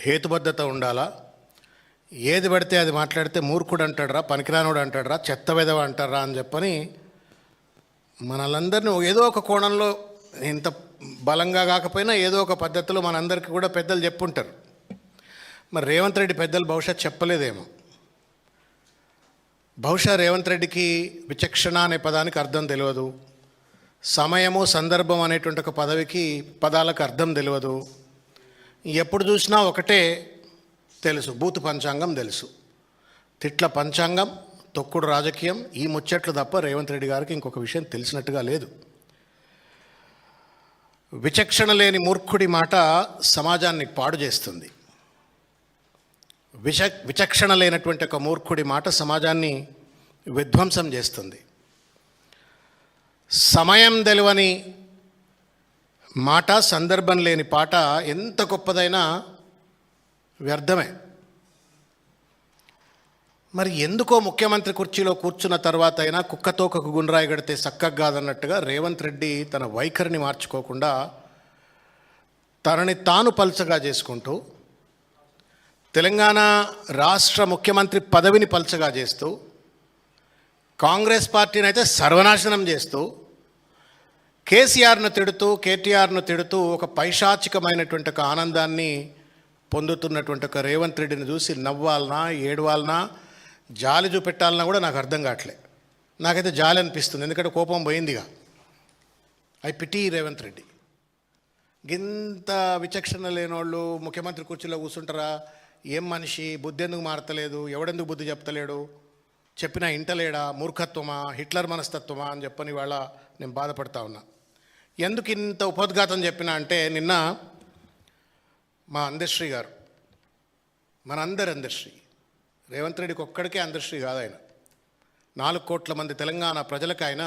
హేతుబద్ధత ఉండాలా? ఏది పడితే అది మాట్లాడితే మూర్ఖుడు అంటాడరా, పనికిరానుడు అంటాడరా, చెత్త వెదవ అంటారా అని చెప్పని మనలందరినీ ఏదో ఒక కోణంలో, ఇంత బలంగా కాకపోయినా ఏదో ఒక పద్ధతిలో మనందరికీ కూడా పెద్దలు చెప్పుంటారు. మరి రేవంత్ రెడ్డి పెద్దలు బహుశా చెప్పలేదేమో. బహుశా రేవంత్ రెడ్డికి విచక్షణ అనే పదానికి అర్థం తెలియదు, సమయము సందర్భం అనేటువంటి ఒక పదాలకు అర్థం తెలియదు. ఎప్పుడు చూసినా ఒకటే తెలుసు, బూతు పంచాంగం తెలుసు, తిట్ల పంచాంగం, తొక్కుడు రాజకీయం, ఈ ముచ్చట్లు తప్ప రేవంత్ రెడ్డి గారికి ఇంకొక విషయం తెలిసినట్టుగా లేదు. విచక్షణ లేని మూర్ఖుడి మాట సమాజాన్ని పాడు చేస్తుంది. విచక్షణ లేనటువంటి ఒక మూర్ఖుడి మాట సమాజాన్ని విధ్వంసం చేస్తుంది. సమయం తెలియని మాట, సందర్భం లేని పాట ఎంత గొప్పదైనా వ్యర్థమే. మరి ఎందుకో ముఖ్యమంత్రి కుర్చీలో కూర్చున్న తర్వాత అయినా కుక్కతోకకు గుండ్రాయి గడితే చక్కగా కాదన్నట్టుగా రేవంత్ రెడ్డి తన వైఖరిని మార్చుకోకుండా తనని తాను పల్చగా చేసుకుంటూ, తెలంగాణ రాష్ట్ర ముఖ్యమంత్రి పదవిని పల్చగా చేస్తూ, కాంగ్రెస్ పార్టీని అయితే సర్వనాశనం చేస్తూ, కేసీఆర్ను తిడుతూ, కేటీఆర్ను తిడుతూ ఒక పైశాచికమైనటువంటి ఒక ఆనందాన్ని పొందుతున్నటువంటి ఒక రేవంత్ రెడ్డిని చూసి నవ్వాలనా, ఏడవాలనా, జాలి చూపెట్టాలన్నా కూడా నాకు అర్థం కావట్లే. నాకైతే జాలి అనిపిస్తుంది, ఎందుకంటే కోపం పోయిందిగా. I pity Revanth Reddy. ఇంత విచక్షణ లేనోళ్ళు ముఖ్యమంత్రి కుర్చీలో కూర్చుంటారా? ఏం మనిషి, బుద్ధి ఎందుకు మారతలేదు, ఎవడెందుకు బుద్ధి చెప్తలేడు, చెప్పినా ఇంటలేడా, మూర్ఖత్వమా, హిట్లర్ మనస్తత్వమా అని చెప్పని వాళ్ళ నేను బాధపడతా ఉన్నా. ఎందుకు ఇంత ఉపోద్ఘాతం చెప్పినా అంటే, నిన్న మా అందశ్రీ గారు, మనందరి అందశ్రీ, రేవంత్ రెడ్డికి ఒక్కడికే అందశ్రీ కాదు, ఆయన 4 కోట్ల మంది తెలంగాణ ప్రజలకు ఆయన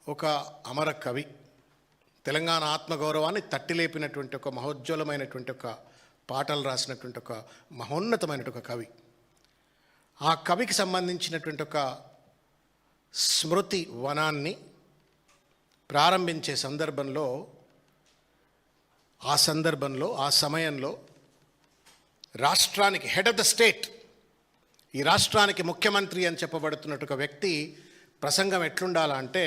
ఒక అమర కవి. తెలంగాణ ఆత్మగౌరవాన్ని తట్టిలేపినటువంటి ఒక మహోజ్వలమైనటువంటి ఒక పాటలు రాసినటువంటి ఒక మహోన్నతమైనటువంటి ఒక కవి. ఆ కవికి సంబంధించినటువంటి ఒక స్మృతి వనాన్ని ప్రారంభించే సందర్భంలో, ఆ సమయంలో రాష్ట్రానికి హెడ్ ఆఫ్ ద స్టేట్, ఈ రాష్ట్రానికి ముఖ్యమంత్రి అని చెప్పబడుతున్నట్టు ఒక వ్యక్తి ప్రసంగం ఎట్లుండాలంటే,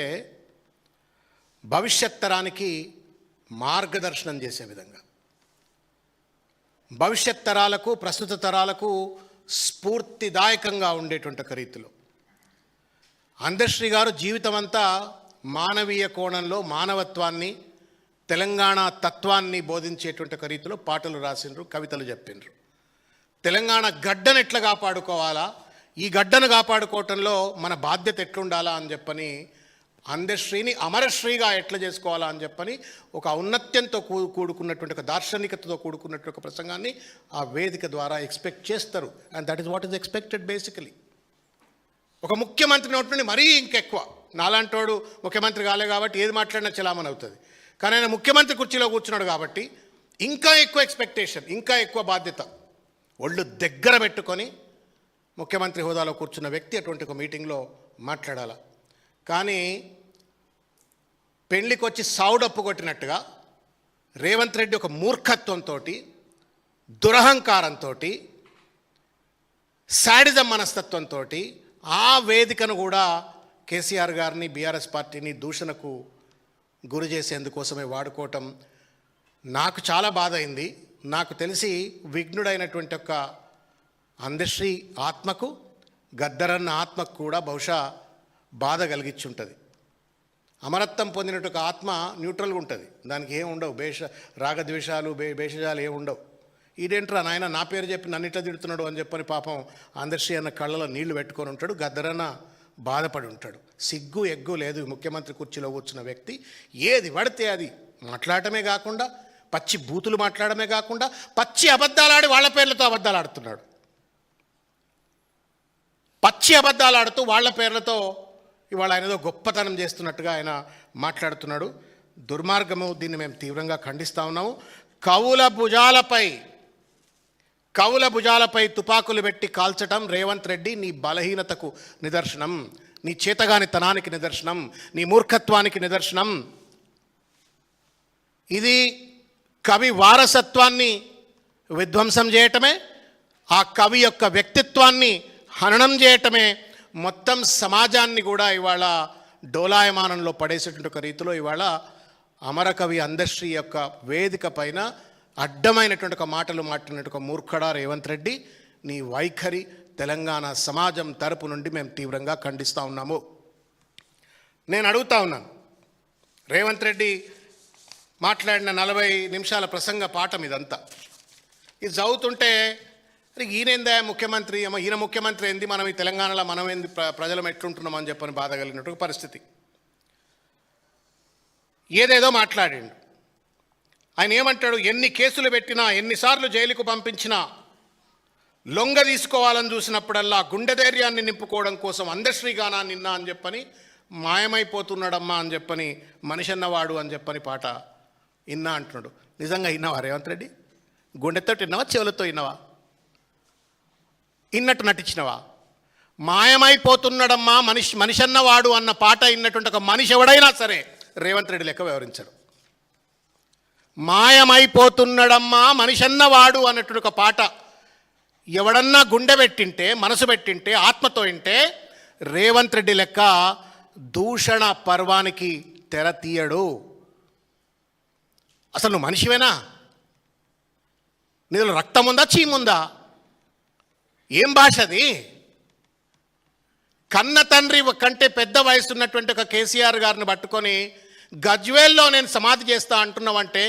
భవిష్యత్ తరానికి మార్గదర్శనం చేసే విధంగా, భవిష్యత్ తరాలకు, ప్రస్తుత తరాలకు స్ఫూర్తిదాయకంగా ఉండేటువంటి ఒక రీతిలో అందశ్రీ గారు జీవితం అంతా మానవీయ కోణంలో మానవత్వాన్ని, తెలంగాణ తత్వాన్ని బోధించేటువంటి ఒక రీతిలో పాటలు రాసిండ్రు, కవితలు చెప్పిండ్రు. తెలంగాణ గడ్డను ఎట్లా కాపాడుకోవాలా, ఈ గడ్డను కాపాడుకోవటంలో మన బాధ్యత ఎట్లుండాలా అని చెప్పని, అందశ్రీని అమరశ్రీగా ఎట్లా చేసుకోవాలా అని చెప్పని ఒక ఔన్నత్యంతో కూడుకున్నటువంటి ఒక దార్శనికతతో కూడుకున్నటువంటి ఒక ప్రసంగాన్ని ఆ వేదిక ద్వారా ఎక్స్పెక్ట్ చేస్తారు. And that is what is expected basically. ఒక ముఖ్యమంత్రి నోటి నుండి మరీ ఇంకెక్కువ, నాలాంటోడు ముఖ్యమంత్రి కాలే కాబట్టి ఏది మాట్లాడినా చలామణి అవుతుంది, కానీ ఆయన ముఖ్యమంత్రి కుర్చీలో కూర్చున్నాడు కాబట్టి ఇంకా ఎక్కువ ఎక్స్పెక్టేషన్, ఇంకా ఎక్కువ బాధ్యత. ఒళ్ళు దగ్గర పెట్టుకొని ముఖ్యమంత్రి హోదాలో కూర్చున్న వ్యక్తి అటువంటి ఒక మీటింగ్లో మాట్లాడాల. కానీ పెళ్ళికొచ్చి సావుడప్పు కొట్టినట్టుగా రేవంత్ రెడ్డి ఒక మూర్ఖత్వంతో, దురహంకారంతో, శాడిజం మనస్తత్వంతో ఆ వేదికను కూడా కేసీఆర్ గారిని, బీఆర్ఎస్ పార్టీని దూషణకు గురి చేసేందుకోసమే వాడుకోవటం నాకు చాలా బాధ అయింది. నాకు తెలిసి విఘ్నుడైనటువంటి ఒక అందశ్రీ ఆత్మకు, గద్దరన్న ఆత్మకు కూడా బహుశా బాధ కలిగించుంటుంది. అమరత్వం పొందినట్టు ఒక ఆత్మ న్యూట్రల్గా ఉంటుంది, దానికి ఏం ఉండవు, రాగద్వేషాలు, భేషజాలు ఏమి ఉండవు. ఈడేంట్రా నాయన నా పేరు చెప్పి నన్ను ఇట్లా తిడుతున్నాడు అని చెప్పని పాపం అందశ్రీ అన్న కళ్ళలో నీళ్లు పెట్టుకొని ఉంటాడు, గద్దరన్న బాధపడి ఉంటాడు. సిగ్గు ఎగ్గు లేదు ముఖ్యమంత్రి కుర్చీలో కూర్చున్న వ్యక్తి. ఏది పడితే అది మాట్లాడటమే కాకుండా, పచ్చి బూతులు మాట్లాడమే కాకుండా, పచ్చి అబద్ధాలాడి వాళ్ళ పేర్లతో అబద్ధాలు ఆడుతున్నాడు. పచ్చి అబద్ధాలు ఆడుతూ వాళ్ళ పేర్లతో ఇవాళ ఆయన ఏదో గొప్పతనం చేస్తున్నట్టుగా ఆయన మాట్లాడుతున్నాడు. దుర్మార్గము, దీన్ని మేము తీవ్రంగా ఖండిస్తూ ఉన్నాము. కవుల భుజాలపై తుపాకులు పెట్టి కాల్చటం రేవంత్ రెడ్డి నీ బలహీనతకు నిదర్శనం, నీ చేతగాని తనానికి నిదర్శనం, నీ మూర్ఖత్వానికి నిదర్శనం. ఇది కవి వారసత్వాన్ని విధ్వంసం చేయటమే, ఆ కవి యొక్క వ్యక్తిత్వాన్ని హననం చేయటమే, మొత్తం సమాజాన్ని కూడా ఇవాళ డోలాయమానంలో పడేసేటువంటి ఒక రీతిలో ఇవాళ అమరకవి అందశ్రీ యొక్క వేదిక పైన అడ్డమైనటువంటి ఒక మాటలు మాట్లాడినట్టు ఒక మూర్ఖడా రేవంత్ రెడ్డి, నీ వైఖరి తెలంగాణ సమాజం తరపు నుండి మేము తీవ్రంగా ఖండిస్తూ ఉన్నాము. నేను అడుగుతా ఉన్నాను, రేవంత్ రెడ్డి మాట్లాడిన 40 నిమిషాల ప్రసంగ పాఠం ఇదంతా. ఇది చదువుతుంటే ఈయనేందా ముఖ్యమంత్రి, ఈయన ముఖ్యమంత్రి ఏంది, మనం ఈ తెలంగాణలో మనం ఏంది ప్రజలం ఎట్లుంటున్నాం అని చెప్పని బాధ కలిగినట్టు పరిస్థితి. ఏదేదో మాట్లాడిండు. ఆయన ఏమంటాడు, ఎన్ని కేసులు పెట్టినా, ఎన్నిసార్లు జైలుకు పంపించినా, లొంగ తీసుకోవాలని చూసినప్పుడల్లా గుండె ధైర్యాన్ని నింపుకోవడం కోసం అందశ్రీగానా నిన్న అని చెప్పని మాయమైపోతున్నాడమ్మా అని చెప్పని మనిషన్నవాడు అని చెప్పని పాట ఇన్నా అంటున్నాడు. నిజంగా విన్నావా రేవంత్ రెడ్డి? గుండెతో విన్నావా, చెవులతో విన్నావా? ఇన్నట్టు నటించినవా? మాయమైపోతున్నాడమ్మా మనిషన్నవాడు అన్న పాట ఇన్నటువంటి ఒక మనిషి ఎవడైనా సరే రేవంత్ రెడ్డి లెక్క వ్యవహరించాడు. మాయమైపోతున్నాడమ్మా మనిషన్నవాడు అన్నటువంటి ఒక పాట ఎవడన్నా గుండె పెట్టింటే, మనసు పెట్టింటే, ఆత్మతో వింటే రేవంత్ రెడ్డి లెక్క దూషణ పర్వానికి తెర తీయడు. అసలు నువ్వు మనిషివేనా? నీలో రక్తం ఉందా, చీముందా? ఏం భాష అది? కన్న తండ్రి కంటే పెద్ద వయసు ఉన్నటువంటి ఒక కేసీఆర్ గారిని పట్టుకొని గజ్వేల్లో నేను సమాధి చేస్తా అంటున్నావంటే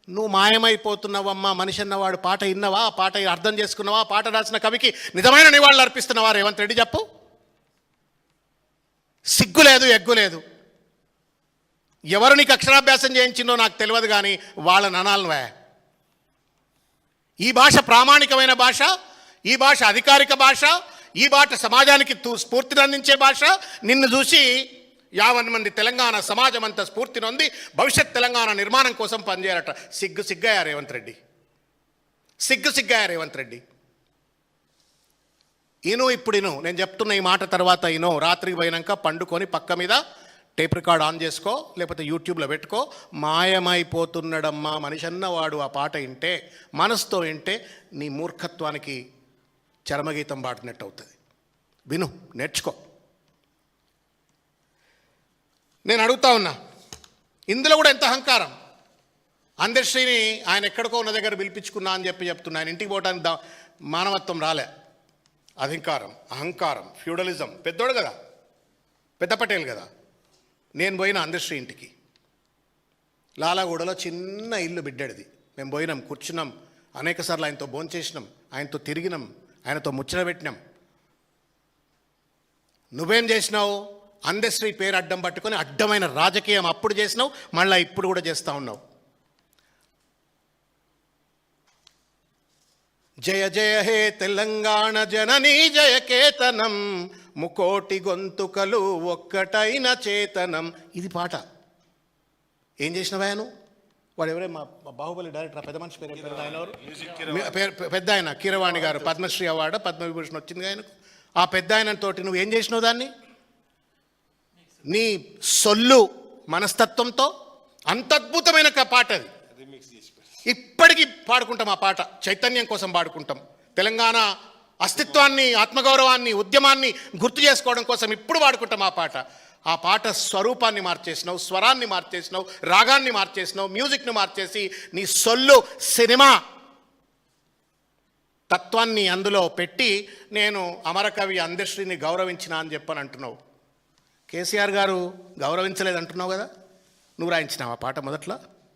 నువ్వు మాయమైపోతున్నావమ్మా మనిషి అన్నవాడు పాట విన్నావా? ఆ పాట అర్థం చేసుకున్నావా? ఆ పాట రాసిన కవికి నిజమైన నివాళులు అర్పిస్తున్నావా రేవంత్ రెడ్డి? చెప్పు. సిగ్గు లేదు, ఎగ్గు లేదు. ఎవరు నీకు అక్షరాభ్యాసం చేయించిందో నాకు తెలియదు, కానీ వాళ్ళ ననాలవే. ఈ భాష ప్రామాణికమైన భాష, ఈ భాష అధికారిక భాష, ఈ భాష సమాజానికి స్ఫూర్తిని అందించే భాష. నిన్ను చూసి 50 మంది తెలంగాణ సమాజం అంతా స్ఫూర్తి నొంది భవిష్యత్ తెలంగాణ నిర్మాణం కోసం పనిచేయాలట. సిగ్గాయా రేవంత్ రెడ్డి, సిగ్గాయా రేవంత్ రెడ్డి. ఇప్పుడు నేను చెప్తున్న ఈ మాట తర్వాత రాత్రికి పోయినాక పండుకొని పక్క మీద టేప్ రికార్డ్ ఆన్ చేసుకో, లేకపోతే యూట్యూబ్లో పెట్టుకో. మాయమైపోతున్నాడమ్మా మనిషన్నవాడు ఆ పాట వింటే, మనసుతో వింటే నీ మూర్ఖత్వానికి చరమగీతం పాడినట్టు అవుతుంది. విను, నేర్చుకో. నేను అడుగుతా ఉన్నా, ఇందులో కూడా ఎంత అహంకారం. అందశ్రీని ఆయన ఎక్కడికో ఉన్న దగ్గర పిలిపించుకున్నా అని చెప్తున్నా. ఆయన ఇంటికి పోవడానికి మానవత్వం రాలే. అహంకారం, ఫ్యూడలిజం. పెద్దోడు కదా, పెద్ద పటేల్ కదా. నేను పోయిన అందశ్రీ ఇంటికి, లాలాగూడలో చిన్న ఇల్లు బిడ్డడిది. మేము పోయినాం, కూర్చున్నాం, అనేకసార్లు ఆయనతో భోంచేసినాం, ఆయనతో తిరిగినాం, ఆయనతో ముచ్చట పెట్టినాం. నువ్వేం చేసినావు? అందశ్రీ పేరు అడ్డం పట్టుకొని అడ్డమైన రాజకీయం అప్పుడు చేసినావు, మళ్ళీ ఇప్పుడు కూడా చేస్తూ ఉన్నావు. జయ జయ హే తెలంగాణ జననీ జయ కేతనం, ముకోటి గొంతుకలు ఒక్కటైన చేతనం. ఇది పాట. ఏం చేసినవా నువ్వు? వాడు ఎవరే మా బాహుబలి డైరెక్టర్, పెద్ద మనిషి పేరు ఆయన ఎవరు? పెద్ద ఆయన కీరవాణి గారు, పద్మశ్రీ అవార్డు, పద్మవిభూషణ్ వచ్చింది ఆయనకు. ఆ పెద్ద ఆయనతోటి నువ్వు ఏం చేసినావు? దాన్ని నీ సొల్లు మనస్తత్వంతో అంత అద్భుతమైన పాట అది. ఇప్పటికీ పాడుకుంటాం ఆ పాట, చైతన్యం కోసం పాడుకుంటాం. తెలంగాణ అస్తిత్వాన్ని, ఆత్మగౌరవాన్ని, ఉద్యమాన్ని గుర్తు చేసుకోవడం కోసం ఇప్పుడు పాడుకుంటాం ఆ పాట. ఆ పాట స్వరూపాన్ని మార్చేసినావు, స్వరాన్ని మార్చేసినావు, రాగాన్ని మార్చేసినావు, మ్యూజిక్ని మార్చేసి నీ సొల్లు సినిమా తత్వాన్ని అందులో పెట్టి నేను అమరకవి అందశ్రీని గౌరవించిన అని చెప్పని అంటున్నావు. కేసీఆర్ గారు గౌరవించలేదు అంటున్నావు కదా, నువ్వు రాయించినావు ఆ పాట మొదట్లో.